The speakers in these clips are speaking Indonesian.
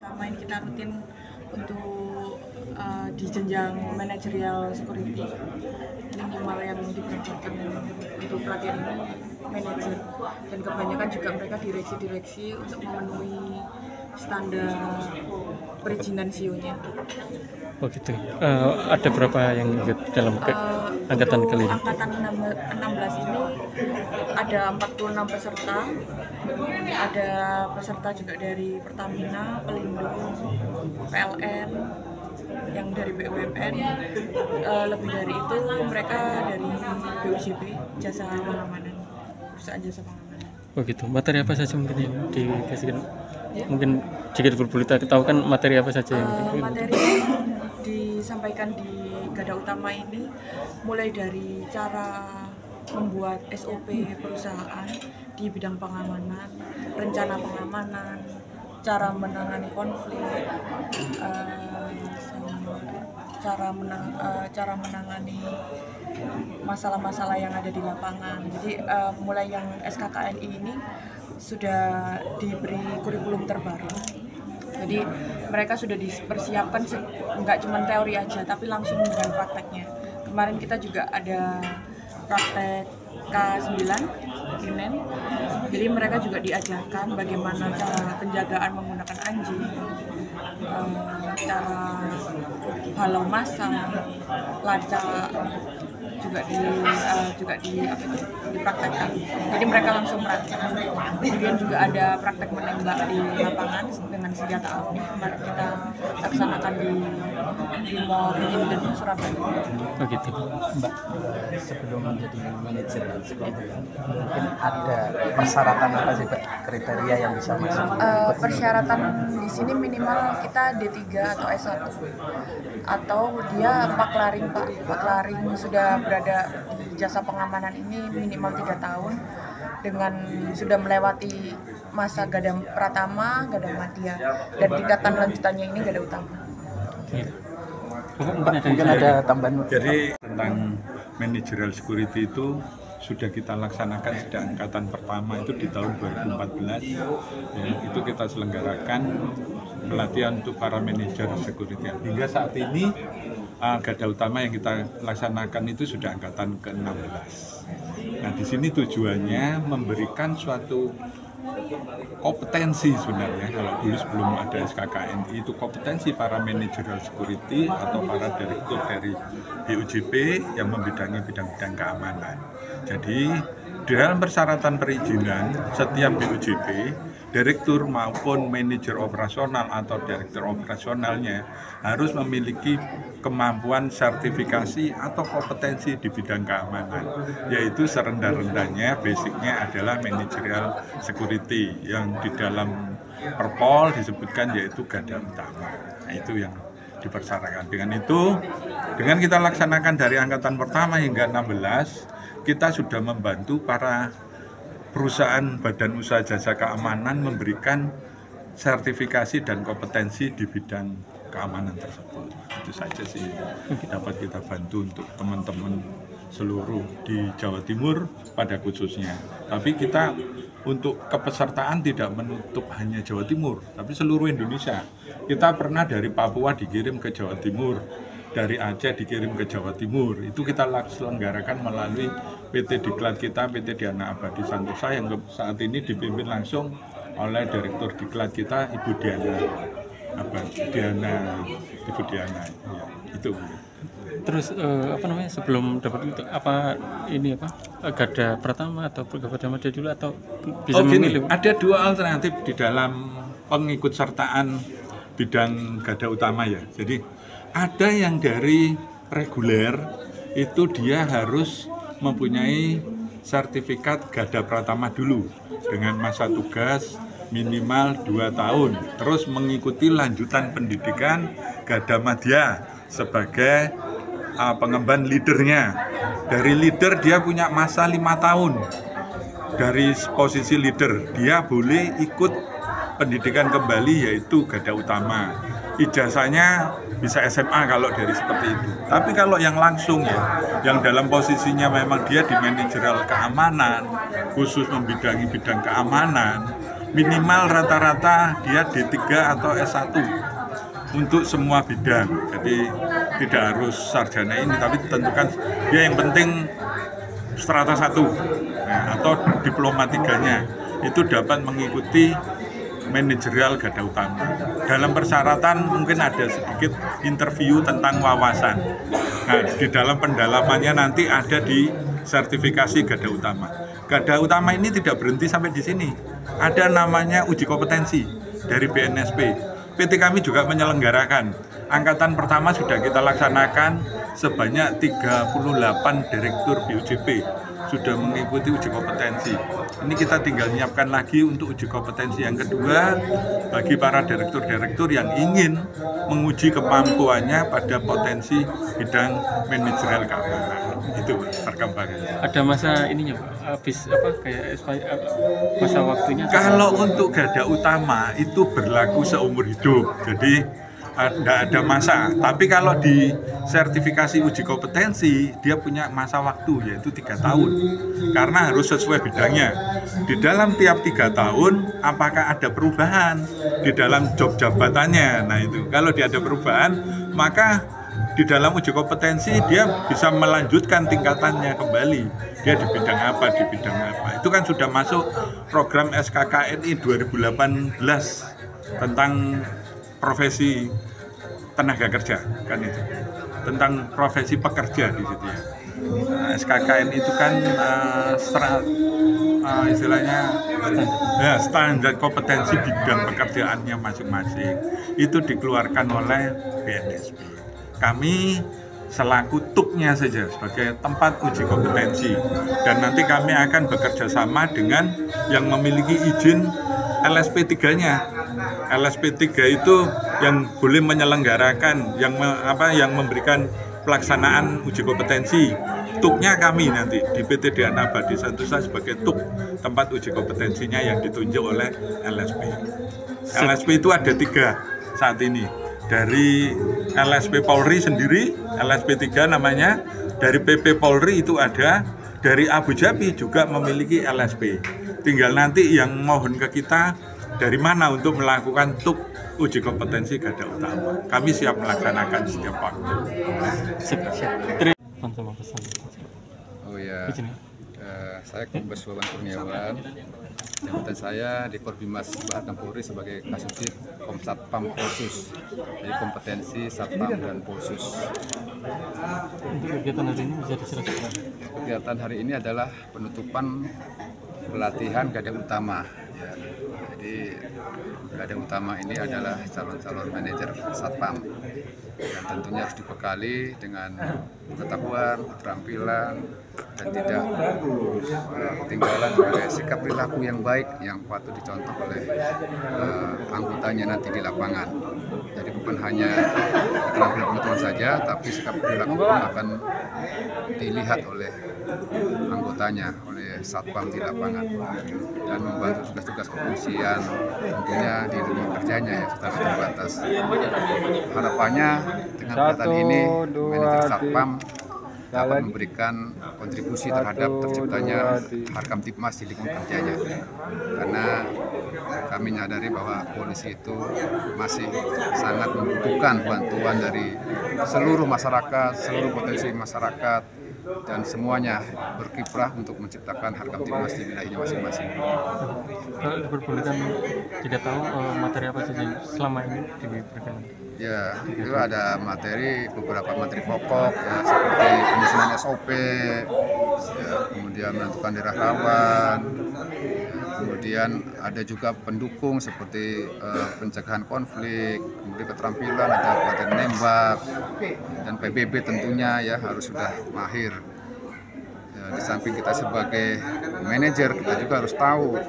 pertama ini kita rutin untuk di jenjang manajerial security. Minimal yang diperlukan untuk pelatihan ini manajer, dan kebanyakan juga mereka direksi-direksi untuk memenuhi standar perizinan SIO-nya. Oh gitu. Ada berapa yang ikut dalam angkatan kali ini? Angkatan 16 ini ada 46 peserta. Ada peserta juga dari Pertamina, Pelindung, PLN, yang dari BUMN. Lebih dari itu mereka dari BUJB, jasa pengamanan, perusahaan jasa pengamanan. Oh gitu. Materi apa saja mungkin yang dikasihkan? Ya. Mungkin sedikit berberita tahu kan materi apa saja yang materi disampaikan di Garda Utama ini mulai dari cara membuat SOP perusahaan di bidang pengamanan, rencana pengamanan, cara menangani konflik, cara menangani masalah-masalah yang ada di lapangan. Jadi mulai yang SKKNI ini sudah diberi kurikulum terbaru. Jadi mereka sudah dipersiapkan nggak cuma teori aja, tapi langsung dengan prakteknya. Kemarin kita juga ada praktek K9 Inen. Jadi mereka juga diajarkan bagaimana cara penjagaan menggunakan anjing, cara halau massa, lacak juga dipraktekkan. Jadi mereka langsung praktek. Kemudian juga ada praktek menembak di lapangan dengan senjata api. Kemarin kita laksanakan di Mall Linden, Surabaya. Oh gitu. Mbak, sebelum menjadi manajer mungkin ada persyaratan apa sih, Mbak? Kriteria yang bisa masuk? Persyaratan di sini minimal kita D3 atau S1 atau dia paklaring, Pak. Paklaring sudah berada di jasa pengamanan ini minimal 3 tahun dengan sudah melewati masa Garda Pratama, Garda Madya, dan tingkatan lanjutannya ini Garda Utama. Mungkin ada tambahan. Jadi tentang managerial security itu sudah kita laksanakan sejak angkatan pertama itu di tahun 2014. Itu kita selenggarakan pelatihan untuk para manajer security. Hingga saat ini Garda Utama yang kita laksanakan itu sudah angkatan ke-16. Nah, di sini tujuannya memberikan suatu kompetensi sebenarnya. Kalau dulu sebelum ada SKKNI itu kompetensi para managerial security atau para direktur dari BUJP yang membidangi bidang-bidang keamanan. Jadi di dalam persyaratan perizinan setiap BUJP, direktur maupun manajer operasional atau direktur operasionalnya harus memiliki kemampuan sertifikasi atau kompetensi di bidang keamanan, yaitu serendah-rendahnya basicnya adalah managerial security yang di dalam Perpol disebutkan yaitu Garda Utama. Nah, itu yang dipersyaratkan. Dengan itu, dengan kita laksanakan dari angkatan pertama hingga 16, kita sudah membantu para perusahaan badan usaha jasa keamanan memberikan sertifikasi dan kompetensi di bidang keamanan tersebut. Itu saja sih dapat kita bantu untuk teman-teman seluruh di Jawa Timur pada khususnya. Tapi kita untuk kepesertaan tidak menutup hanya Jawa Timur, tapi seluruh Indonesia. Kita pernah dari Papua dikirim ke Jawa Timur, dari Aceh dikirim ke Jawa Timur. Itu kita selenggarakan melalui PT Diklat kita, PT Diana Abadi Santosa yang saat ini dipimpin langsung oleh Direktur Diklat kita, Ibu Diana Ibu Diana. Ya, itu. Terus sebelum dapat itu Garda Pratama atau Garda Madya dulu atau bisa memilih? Ada dua alternatif di dalam pengikut sertaan bidang Garda Utama ya. Jadi ada yang dari reguler itu dia harus mempunyai sertifikat Garda Pratama dulu dengan masa tugas minimal 2 tahun, terus mengikuti lanjutan pendidikan Garda Madya sebagai pengemban leadernya. Dari leader dia punya masa 5 tahun. Dari posisi leader dia boleh ikut pendidikan kembali yaitu Garda Utama. Ijazahnya bisa SMA kalau dari seperti itu. Tapi kalau yang langsung ya, yang dalam posisinya memang dia di manajerial keamanan, khusus membidangi bidang keamanan, minimal rata-rata dia D3 atau S1 untuk semua bidang. Jadi tidak harus sarjana ini, tapi tentukan dia yang penting strata 1 atau diploma 3-nya itu dapat mengikuti manajerial garda utama. Dalam persyaratan mungkin ada sedikit interview tentang wawasan. Nah, di dalam pendalamannya nanti ada di sertifikasi garda utama. Garda utama ini tidak berhenti sampai di sini. Ada namanya uji kompetensi dari BNSP. PT kami juga menyelenggarakan. Angkatan pertama sudah kita laksanakan sebanyak 38 direktur BUJP sudah mengikuti uji kompetensi. Ini kita tinggal menyiapkan lagi untuk uji kompetensi yang kedua bagi para direktur-direktur yang ingin menguji kemampuannya pada potensi bidang manajerial keamanan. Itu perkembangannya. Ada masa ininya Pak, habis apa kayak masa waktunya? Kalau untuk garda utama itu berlaku seumur hidup, jadi tidak ada masa. Tapi kalau di sertifikasi uji kompetensi dia punya masa waktu yaitu 3 tahun, karena harus sesuai bidangnya. Di dalam tiap 3 tahun apakah ada perubahan di dalam job jabatannya. Nah itu kalau dia ada perubahan maka di dalam uji kompetensi dia bisa melanjutkan tingkatannya kembali. Dia di bidang apa, di bidang apa. Itu kan sudah masuk program SKKNI 2018 tentang profesi tenaga kerja, kan itu. Tentang profesi pekerja di situ ya. Nah, SKKN itu kan istilahnya ya, standar kompetensi bidang pekerjaannya masing-masing. Itu dikeluarkan oleh BNSP. Kami selaku TUK-nya saja sebagai tempat uji kompetensi, dan nanti kami akan bekerja sama dengan yang memiliki izin LSP 3-nya. LSP 3 itu yang boleh menyelenggarakan, yang memberikan pelaksanaan uji kompetensi. TUK-nya kami nanti di PT Dhyana Abadi Santosa sebagai TUK, tempat uji kompetensinya yang ditunjuk oleh LSP. LSP itu ada 3 saat ini. Dari LSP Polri sendiri, LSP 3 namanya, dari PP Polri itu ada, dari Abu Dhabi juga memiliki LSP. Tinggal nanti yang mohon ke kita dari mana untuk melakukan TUK uji kompetensi garda utama. Kami siap melaksanakan setiap waktu. Oh ya, saya Kombes Wawan Kurniawan. Jabatan saya di Korbimas Bahatna Polri sebagai Kasubdit Komsatpam Polsus, jadi kompetensi Satpam dan Polsus. Untuk kegiatan hari ini bisa dijelaskan? Kegiatan hari ini adalah penutupan pelatihan garda utama. Ya. Jadi garda utama ini adalah calon-calon manajer Satpam yang tentunya harus dibekali dengan pengetahuan, keterampilan, dan tidak ketinggalan juga sikap perilaku yang baik yang patut dicontoh oleh anggotanya nanti di lapangan. Jadi bukan hanya keterampilan pengetahuan saja, tapi sikap perilaku pun akan dilihat oleh anggotanya, oleh Satpam di lapangan, dan membantu tugas-tugas kepolisian tentunya di dunia kerjanya yang sudah terbatas. Harapannya dengan kegiatan ini manajer Satpam dapat memberikan kontribusi terhadap terciptanya Harkamtibmas di lingkungan kerjanya, karena kami menyadari bahwa polisi itu masih sangat membutuhkan bantuan dari seluruh masyarakat, seluruh potensi masyarakat, dan semuanya berkiprah untuk menciptakan Harkamtibmas di wilayahnya masing-masing. Kalau diperbolehkan tidak tahu materi apa saja selama ini diberikan? Ya, itu ada beberapa materi pokok ya, seperti penyusunan SOP, ya, kemudian menentukan daerah rawan, ya, kemudian ada juga pendukung seperti pencegahan konflik, kemudian keterampilan, ada pelatihan nembak, dan PBB tentunya ya harus sudah mahir. Ya, di samping kita sebagai manajer, kita juga harus tahu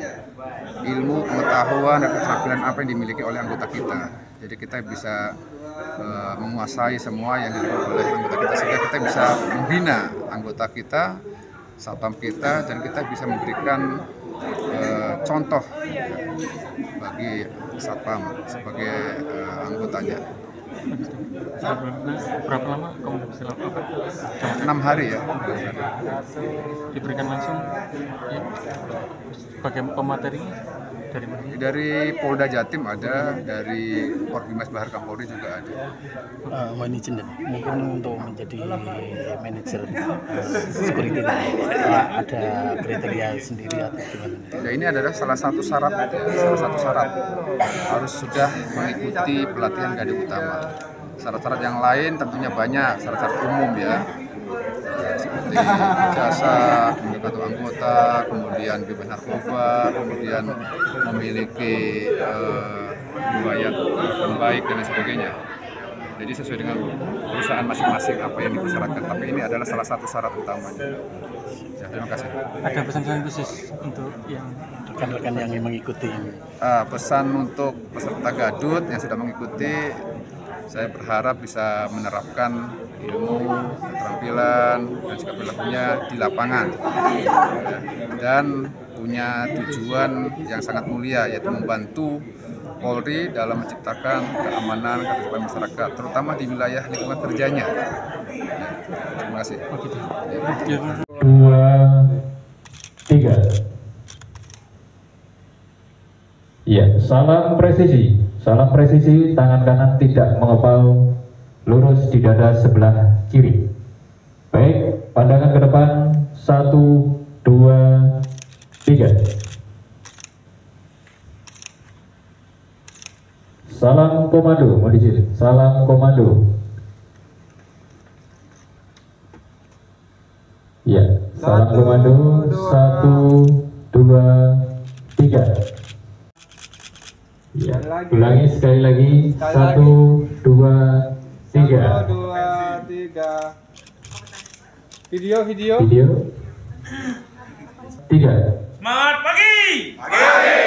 ilmu, pengetahuan, dan keterampilan apa yang dimiliki oleh anggota kita. Jadi kita bisa menguasai semua yang dilakukan oleh anggota kita, sehingga kita bisa membina anggota kita, satpam kita, dan kita bisa memberikan contoh bagi satpam sebagai anggotanya. Berapa lama kamu bisa lakukan? 6 hari ya. Diberikan langsung ya, sebagai pematerinya? dari mana? Dari Polda Jatim ada, dari Korbimas Bahar Kampolri juga ada. Mohon izin dan mungkin untuk menjadi manajer security ada kriteria sendiri atau gimana? Ya, ini adalah salah satu syarat harus sudah mengikuti pelatihan Kadek Utama. Syarat-syarat yang lain tentunya banyak, syarat-syarat umum ya, seperti ijazah, kemudian kartu anggota, kemudian bebas narkoba, kemudian memiliki riwayat baik dan lain sebagainya. Jadi sesuai dengan perusahaan masing-masing apa yang dipersyaratkan, tapi ini adalah salah satu syarat utamanya. Ya, terima kasih. Ada pesan-pesan khusus untuk yang Rekan-rekan yang mengikuti ini. Pesan untuk peserta Gadut yang sudah mengikuti, saya berharap bisa menerapkan ilmu, keterampilan, dan juga perilakunya di lapangan, dan punya tujuan yang sangat mulia, yaitu membantu Polri dalam menciptakan keamanan ketertiban masyarakat, terutama di wilayah lingkungan kerjanya. Terima kasih. 2, 3. Ya, salam presisi, tangan kanan tidak mengepal, lurus di dada sebelah kiri. Baik, pandangan ke depan, 1, 2, 3. Salam komando, mohon izin. Salam komando. Ya, salam komando. 1, 2, 3. Ya, ulangi sekali lagi. 1, 2, 3. 1, 2, 3. Video. 3. Semangat pagi. Pagi.